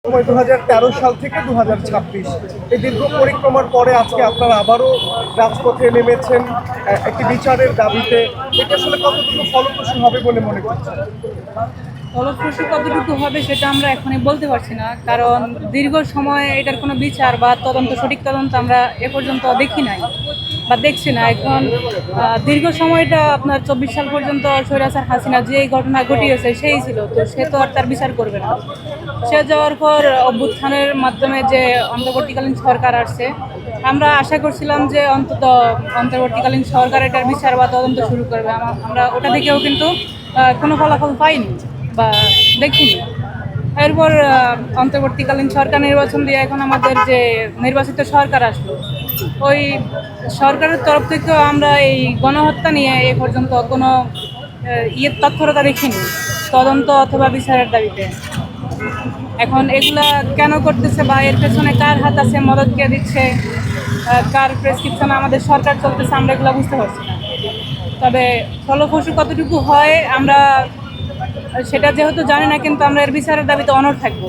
সময় 2013 সাল থেকে 2026 এই দীর্ঘ পরিক্রমার পরে আজকে আপনারা আবারও রাজপথে নেমেছেন একটি বিচারের দাবিতে। এটা আসলে কতটুকু ফলপ্রসূ হবে বলে মনে করছেন? ফলপ্রসূ কতটুকু হবে সেটা আমরা এখনই বলতে পারছি না, কারণ দীর্ঘ সময় এটার কোনো বিচার বা তদন্ত, সঠিক তদন্ত আমরা এ পর্যন্ত দেখি নাই বা দেখছি না। এখন দীর্ঘ সময়টা আপনার 24 সাল পর্যন্ত স্বৈরাচার হাসিনা যে ঘটনা ঘটিয়েছে সেই ছিল, তো সে তো আর তার বিচার করবে না। সে যাওয়ার পর অভ্যুত্থানের মাধ্যমে যে অন্তর্বর্তীকালীন সরকার আসছে, আমরা আশা করছিলাম যে অন্তত অন্তর্বর্তীকালীন সরকার এটার বিচার বা তদন্ত শুরু করবে। আমরা ওটা দেখেও কিন্তু কোনো ফলাফল পাইনি বা দেখিনি। এরপর অন্তর্বর্তীকালীন সরকার নির্বাচন দিয়ে এখন আমাদের যে নির্বাচিত সরকার আসলো, ওই সরকারের তরফ থেকেও আমরা এই গণহত্যা নিয়ে এ পর্যন্ত কোনো তৎপরতা দেখিনি, তদন্ত অথবা বিচারের দাবিতে। এখন এগুলা কেন করতেছে বা এর পেছনে কার হাত আছে, মদত কে দিচ্ছে, কার প্রেসক্রিপশনে আমাদের সরকার চলতেছে, আমরা এগুলো বুঝতে পারছি না। তবে ফলপ্রসূ কতটুকু হয় আমরা সেটা যেহেতু জানি না, কিন্তু আমরা এর বিচারের দাবিতে অনড় থাকবো।